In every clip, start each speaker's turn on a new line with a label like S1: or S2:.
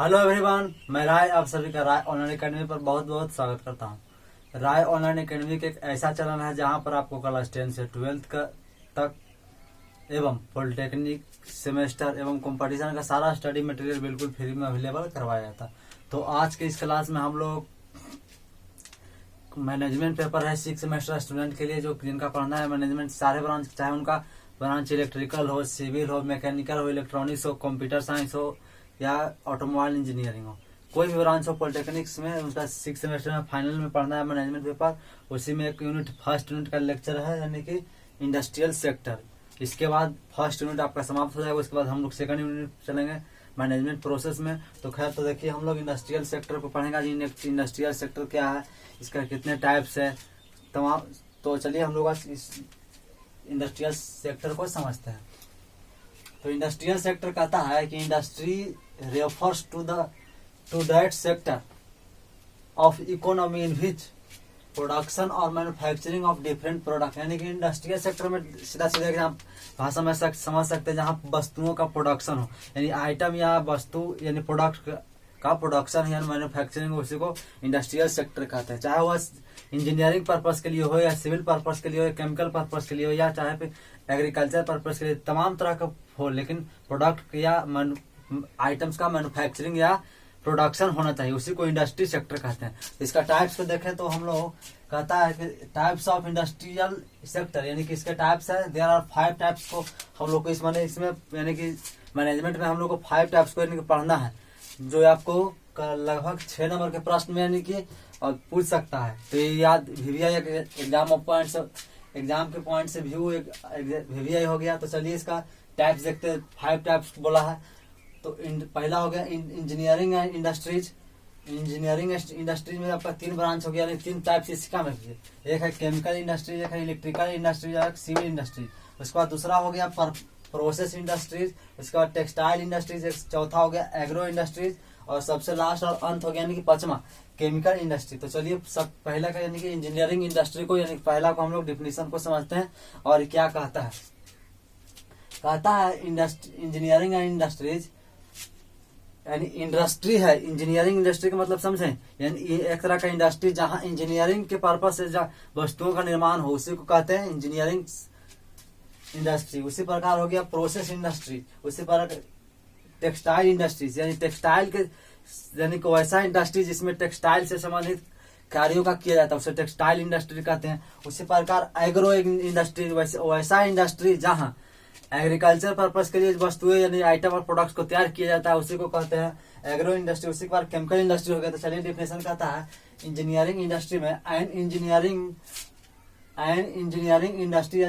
S1: Hello everyone, मैं राय आप सभी का राय ऑनलाइन एकेडमी पर बहुत बहुत स्वागत करता हूं। राय ऑनलाइन एकेडमी के एक ऐसा चैनल है जहां पर आपको क्लास 10 से 12th का तक एवं पॉलिटेक्निक सेमेस्टर एवं कंपटीशन का सारा स्टडी मटेरियल बिल्कुल फ्री में अवेलेबल करवाया जाता है। तो आज के इस क्लास में हम लोग मैनेजमेंट पेपर है 6 सेमेस्टर स्टूडेंट के लिए, जो जिनका पढ़ना है मैनेजमेंट सारे ब्रांच, चाहे उनका ब्रांच इलेक्ट्रिकल हो, सिविल हो, मैकेनिकल हो, इलेक्ट्रॉनिक्स हो, कंप्यूटर साइंस हो या ऑटोमोबाइल इंजीनियरिंग हो, कोई भी ब्रांच हो पॉलिटेक्निक्स में, उनका 6 सेमेस्टर में फाइनल में पढ़ना है मैनेजमेंट पेपर। उसी में एक यूनिट फर्स्ट यूनिट का लेक्चर है, यानी कि इंडस्ट्रियल सेक्टर। इसके बाद फर्स्ट यूनिट आपका समाप्त हो जाएगा। उसके बाद हम लोग सेकंड यूनिट चलेंगे मैनेजमेंट प्रोसेस में। तो खैर, तो देखिए हम लोग इंडस्ट्रियल सेक्टर को पढ़ेंगे। इंडस्ट्रियल सेक्टर क्या है, इसका कितने टाइप्स है, तमाम। तो चलिए हम लोग इस इंडस्ट्रियल सेक्टर को समझते हैं। तो इंडस्ट्रियल सेक्टर कहता है कि industry refers to that sector of economy in which production और मैन्युफैक्चरिंग ऑफ डिफरेंट प्रोडक्ट, यानी कि इंडस्ट्रियल सेक्टर में सीधा सीधा एग्जाम भाषा में समझ सकते हैं जहाँ वस्तुओं का प्रोडक्शन हो, यानी आइटम या वस्तु यानी प्रोडक्ट का प्रोडक्शन या मैन्युफैक्चरिंग, उसी को इंडस्ट्रियल सेक्टर कहते हैं। चाहे वह इंजीनियरिंग पर्पस के लिए हो या सिविल पर्पस के लिए हो या केमिकल पर्पस के लिए हो या चाहे फिर एग्रीकल्चर पर्पस के लिए, तमाम तरह का हो, लेकिन प्रोडक्ट या आइटम्स का मैन्युफैक्चरिंग या प्रोडक्शन होना चाहिए, उसी को इंडस्ट्री सेक्टर कहते हैं। इसका टाइप्स को देखें तो हम लोग कहता है कि टाइप्स ऑफ इंडस्ट्रियल सेक्टर, यानी कि इसके टाइप्स है। देयर आर 5 टाइप्स को हम लोग को इसमें यानी कि मैनेजमेंट में हम लोग को 5 टाइप्स को यानी कि पढ़ना है, जो आपको लगभग 6 नंबर के प्रश्न में यानी कि पूछ सकता है। तो ये याद वीवीआई एग्जाम के पॉइंट से व्यू वीवीआई हो गया। तो चलिए इसका टाइप्स देखते हैं। 5 टाइप्स बोला है। तो पहला हो गया engineering and industries. Engineering industries में आपका 3 ब्रांच हो गया, यानी 3 टाइप्स इसका में। एक है केमिकल इंडस्ट्रीज, एक है इलेक्ट्रिकल इंडस्ट्रीज, एक सिविल इंडस्ट्री। उसके बाद दूसरा हो गया प्रोसेस इंडस्ट्रीज, उसके बाद टेक्सटाइल इंडस्ट्रीज, चौथा हो गया एग्रो इंडस्ट्रीज, और सबसे लास्ट और अंत हो गया यानी कि 5वां केमिकल इंडस्ट्री। तो चलिए सब पहला का यानी कि इंजीनियरिंग इंडस्ट्री को, यानी पहला को हम लोग डिफिनेशन को समझते हैं और क्या कहता है। कहता है इंजीनियरिंग एंड इंडस्ट्रीज यानी इंडस्ट्री है। इंजीनियरिंग इंडस्ट्री का मतलब समझें, यानी एक तरह का इंडस्ट्री जहां इंजीनियरिंग के पर्पज से वस्तुओं का निर्माण हो, उसी को कहते हैं इंजीनियरिंग इंडस्ट्री। उसी प्रकार हो गया प्रोसेस इंडस्ट्री, उसी प्रकार टेक्सटाइल इंडस्ट्रीज, यानी टेक्सटाइल के यानी कि वैसा इंडस्ट्री जिसमें टेक्सटाइल से संबंधित कार्यों का किया जाता है, उसे टेक्सटाइल इंडस्ट्री कहते हैं। उसी प्रकार एग्रो इंडस्ट्री, वैसा इंडस्ट्री जहां एग्रीकल्चर पर्पस के लिए वस्तुएं यानी आइटम और प्रोडक्ट्स को तैयार किया जाता है, उसी को कहते हैं एग्रो इंडस्ट्री। उसी के बाद केमिकल इंडस्ट्री हो गया। तो चलिए डिफिनेशन कहता है इंजीनियरिंग इंडस्ट्री में एंड इंजीनियरिंग इंडस्ट्री, या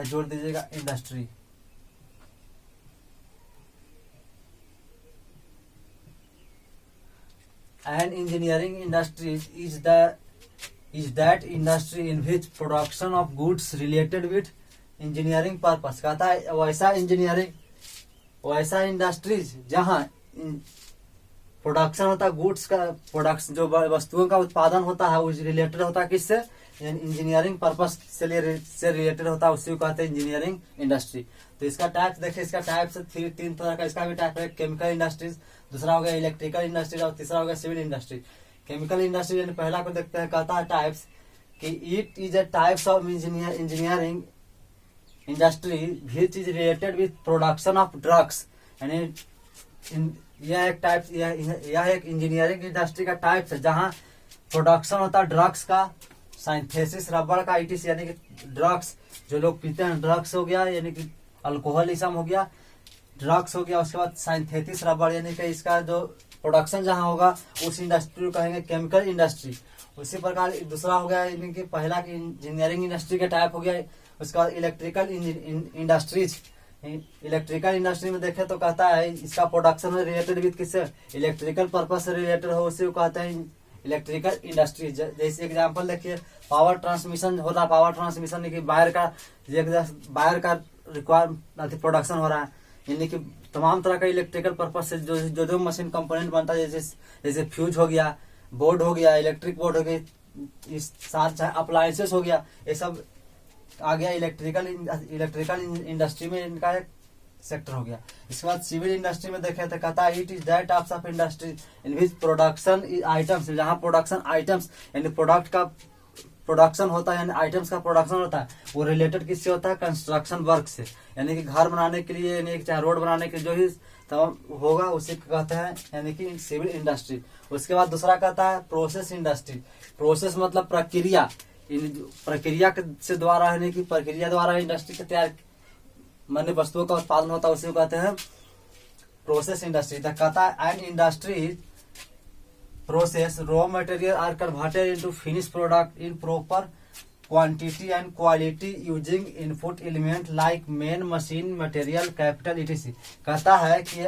S1: जोड़ दीजिएगा industry. And engineering industry is that industry in which production of goods related with engineering purpose. कहता है वैसा इंडस्ट्रीज जहां प्रोडक्शन होता है गुड्स का, प्रोडक्शन जो वस्तुओं का उत्पादन होता है, उस रिलेटेड होता है किससे, इंजीनियरिंग पर्पस से रिलेटेड होता है, उसी को कहते हैं इंजीनियरिंग इंडस्ट्री। तो इसका टाइप देखिए, इसका टाइप से 3 तरह का इसका भी टाइप है। केमिकल इंडस्ट्रीज, दूसरा हो गया इलेक्ट्रिकल इंडस्ट्रीज, और तीसरा हो गया सिविल इंडस्ट्री। केमिकल इंडस्ट्री यानी पहला को देखते हैं। कहता है टाइप्स कि it is a types of engineering industry which is related with production of drugs, यानी यह एक इंजीनियरिंग इंडस्ट्री का टाइप है जहां प्रोडक्शन होता है ड्रग्स का, साइंथेसिस रबड़ का, इटिस यानी कि ड्रग्स जो लोग पीते हैं, ड्रग्स हो गया यानी कि अल्कोहलिज्म हो गया, ड्रग्स हो गया। उसके बाद साइंथेसिस रबड़ यानी कि इसका जो प्रोडक्शन जहां होगा उस इंडस्ट्री को कहेंगे केमिकल इंडस्ट्री। उसी प्रकार दूसरा हो गया यानी कि पहला की इंजीनियरिंग इंडस्ट्री का टाइप हो गया। उसके बाद इलेक्ट्रिकल इंडस्ट्रीज। इलेक्ट्रिकल इंडस्ट्री में देखें तो कहता है इसका प्रोडक्शन रिलेटेड विद किससे, इलेक्ट्रिकल पर्पज से रिलेटेड हो, उसी को कहते हैं इलेक्ट्रिकल इंडस्ट्री। जैसे एग्जांपल देखिए, पावर ट्रांसमिशन हो रहा है, पावर ट्रांसमिशन की वायर का रिक्वायर प्रोडक्शन हो रहा है, यानी कि तमाम तरह का इलेक्ट्रिकल पर्पज से जो मशीन कंपोनेंट बनता है, जैसे फ्यूज हो गया, बोर्ड हो गया, इलेक्ट्रिक बोर्ड हो गई, इस साथ अप्लायंसेस हो गया, ये सब आ गया इलेक्ट्रिकल इंडस्ट्री में। इनका एक सेक्टर हो गया। इसके बाद सिविल इंडस्ट्री में देखे तो कहता है it is that types of industry in which production items, जहाँ प्रोडक्शन आइटम्स यानी प्रोडक्ट का प्रोडक्शन होता है, यानी आइटम्स का प्रोडक्शन होता है, वो रिलेटेड किससे होता है, कंस्ट्रक्शन वर्क से, यानी कि घर बनाने के लिए, यानी चाहे रोड बनाने के लिए जो भी तमाम होगा उसे कहते हैं यानी कि सिविल इंडस्ट्री। उसके बाद दूसरा कहता है प्रोसेस इंडस्ट्री। प्रोसेस मतलब प्रक्रिया, प्रक्रिया से द्वारा यानी कि प्रक्रिया द्वारा इंडस्ट्री के तैयार मान्य वस्तुओं का उत्पादन होता है, उसे कहते हैं प्रोसेस इंडस्ट्री। कहता है an industry process raw material are converted into finish product in proper quantity and quality using input element like men machine material capital etc. कहता है कि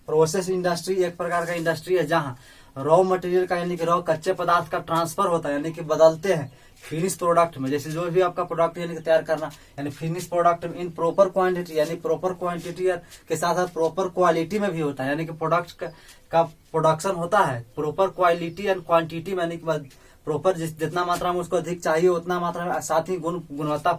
S1: प्रोसेस इंडस्ट्री एक प्रकार का इंडस्ट्री है जहां रॉ मटेरियल का यानी कि रॉ कच्चे पदार्थ का ट्रांसफर होता है, यानी कि बदलते हैं फिनिश प्रोडक्ट में, जैसे जो भी आपका प्रोडक्ट यानी कि तैयार करना, यानी फिनिश प्रोडक्ट में इन प्रॉपर क्वांटिटी, यानी प्रॉपर क्वांटिटी के साथ साथ प्रॉपर क्वालिटी में भी होता है, यानी कि प्रोडक्ट का प्रोडक्शन होता है प्रॉपर क्वालिटी एंड क्वांटिटी में, यानी कि प्रॉपर जितना मात्रा में उसको अधिक चाहिए उतना मात्रा में, साथ ही गुणवत्ता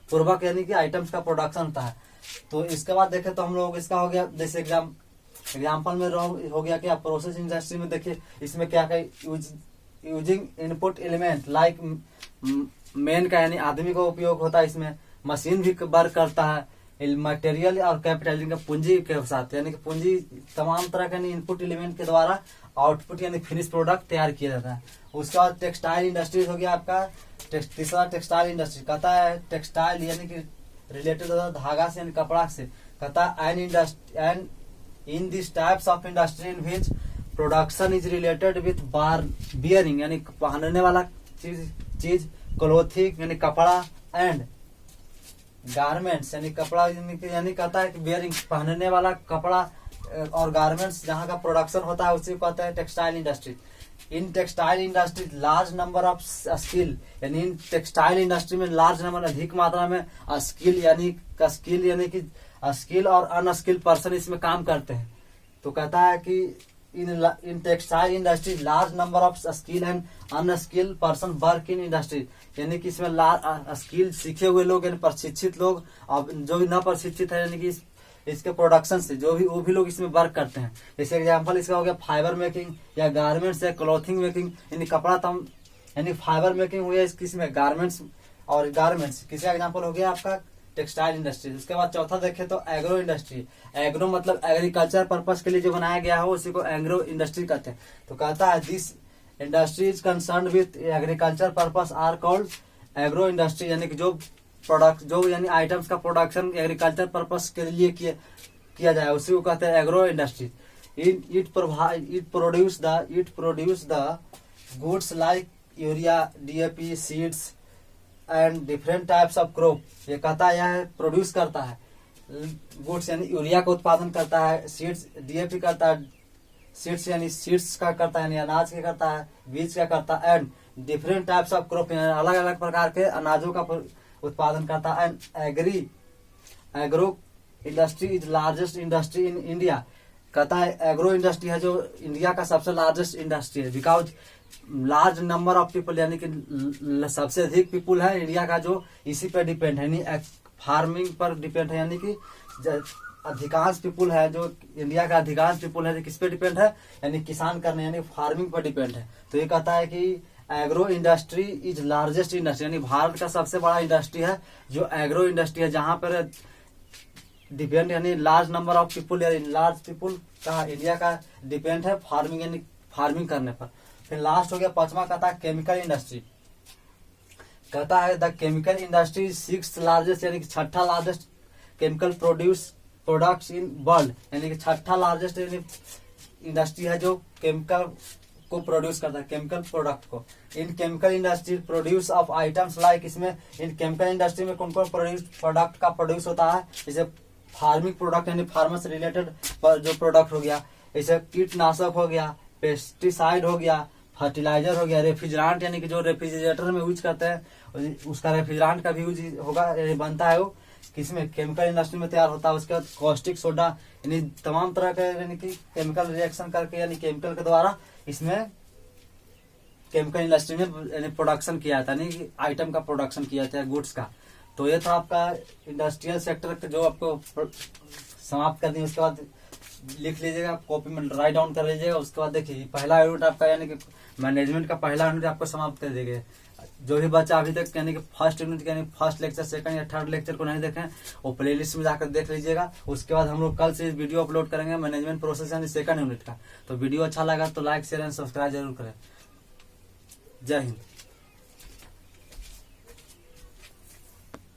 S1: पूर्वक यानी कि आइटम्स का प्रोडक्शन होता है। तो इसके बाद देखें तो हम लोग इसका हो गया जैसे एग्जाम्पल में हो गया क्या प्रोसेस इंडस्ट्री में देखिए इसमें क्या using input element like main का यानी आदमी का उपयोग होता है, इसमें मशीन भी वर्क करता है, मटेरियल और कैपिटल का पूंजी के साथ, यानी कि पूंजी तमाम तरह के इनपुट एलिमेंट के द्वारा आउटपुट यानी फिनिश प्रोडक्ट तैयार किया जाता है। उसके बाद टेक्सटाइल इंडस्ट्री हो गया आपका तीसरा टेक्सटाइल इंडस्ट्री। कहता है टेक्सटाइल यानी कि रिलेटेड होता है धागा से यानी कपड़ा से। कहता है and in this types of industry in which production is related with bearing यानी पहनने वाला चीज क्लोथिंग यानी कपड़ा एंड गारमेंट्स यानी कपड़ा यानी कहता है कि बियरिंग पहनने वाला कपड़ा और गारमेंट्स जहाँ का प्रोडक्शन होता है उसी को कहता है textile industry. In textile industry large number of skill, यानी इन टेक्सटाइल इंडस्ट्री में लार्ज नंबर अधिक मात्रा में स्किल यानी कि स्किल और अनस्किल पर्सन इसमें काम करते हैं। तो कहता है कि in textile industry large number of skill and unskilled person work in industry, यानी कि इसमें स्किल सीखे हुए लोग यानी प्रशिक्षित लोग और जो भी न प्रशिक्षित है यानी कि इसके प्रोडक्शन से जो भी वो भी लोग इसमें वर्क करते हैं। जैसे एग्जांपल इसका हो गया फाइबर मेकिंग या गारमेंट्स या क्लॉथिंग मेकिंग, यानी कपड़ा तम यानी फाइबर मेकिंग हुआ इसमें गारमेंट्स और गारमेंट्स किसका एग्जांपल हो गया आपका टेक्सटाइल इंडस्ट्री। उसके बाद चौथा देखें तो एग्रो इंडस्ट्री। एग्रो मतलब एग्रीकल्चर पर्पस के लिए जो बनाया गया हो उसी को एग्रो इंडस्ट्री कहते हैं। तो कहता है this industry is concern with agriculture purpose are called agro industry, यानी कि जो प्रोडक्ट जो यानी आइटम्स का प्रोडक्शन एग्रीकल्चर पर्पस के लिए किया जाए उसी को कहते हैं agro industry. It produce the goods like urea DAP seeds and different types of crop. ये कहता है यह प्रोड्यूस करता है गुड्स यानी यूरिया का उत्पादन करता है, सीड्स डीएपी करता है, सीड्स यानी सीड्स का करता है यानी अनाज का करता है, बीज का करता है, and different types of crop यानी अलग अलग प्रकार के अनाजों का उत्पादन करता है। And agro industry is largest industry in India. कहता है एग्रो इंडस्ट्री है जो इंडिया का सबसे लार्जेस्ट इंडस्ट्री है, because large number of people यानी कि सबसे अधिक पीपुल है इंडिया का जो इसी पर डिपेंड है, यानी फार्मिंग पर डिपेंड है, यानी कि अधिकांश पीपुल है जो इंडिया का अधिकांश पीपुल है किस पे डिपेंड है यानी किसान करने यानी फार्मिंग पर डिपेंड है। तो ये कहता है कि agro industry is largest industry, यानी भारत का सबसे बड़ा इंडस्ट्री है जो एग्रो इंडस्ट्री है, जहां पर डिपेंड यानी लार्ज नंबर ऑफ पीपुल यानी लार्ज पीपुल का इंडिया का डिपेंड है फार्मिंग यानी फार्मिंग करने पर। फिर लास्ट हो गया पांचवा, कहता है केमिकल इंडस्ट्री। कहता है the chemical industry sixth largest यानी कि छठा largest chemical products in world, यानी कि छठा लार्जेस्ट इंडस्ट्री है जो केमिकल को प्रोड्यूस करता है केमिकल प्रोडक्ट को। इन chemical industry produce of items like, इसमें इन केमिकल इंडस्ट्री में कौन कौन प्रोडक्ट का प्रोड्यूस होता है, जैसे फार्मिंग प्रोडक्ट यानी फार्मर से रिलेटेड जो प्रोडक्ट हो गया, जैसे कीटनाशक हो गया, पेस्टिसाइड हो गया, फर्टिलाइजर हो गया, रेफ्रिजरेंट यानी कि जो रेफ्रिजरेटर में यूज करते हैं उसका रेफ्रिजरेंट का भी यूज होगा बनता है वो किसमें केमिकल इंडस्ट्री में तैयार होता है। उसके बाद कॉस्टिक सोडा यानी तमाम तरह के यानी कि केमिकल रिएक्शन करके यानी केमिकल के द्वारा इसमें केमिकल इंडस्ट्री में यानी प्रोडक्शन किया जाता है, यानी कि आइटम का प्रोडक्शन किया जाता है गुड्स का। तो ये था आपका इंडस्ट्रियल सेक्टर जो आपको समाप्त कर दिए। उसके बाद लिख लीजिएगा, कॉपी में राइट डाउन कर लीजिएगा। उसके बाद देखिए पहला यूनिट आपका यानी कि मैनेजमेंट का पहला यूनिट आपको समाप्त कर देंगे। जो भी बच्चा अभी तक यानी कि फर्स्ट यूनिट यानी फर्स्ट लेक्चर, सेकंड या थर्ड लेक्चर को नहीं देखें वो प्लेलिस्ट में जाकर देख लीजिएगा। उसके बाद हम लोग कल से वीडियो अपलोड करेंगे मैनेजमेंट प्रोसेस यानी सेकंड यूनिट का। तो वीडियो अच्छा लगा तो लाइक शेयर एंड सब्सक्राइब जरूर करें। जय हिंद।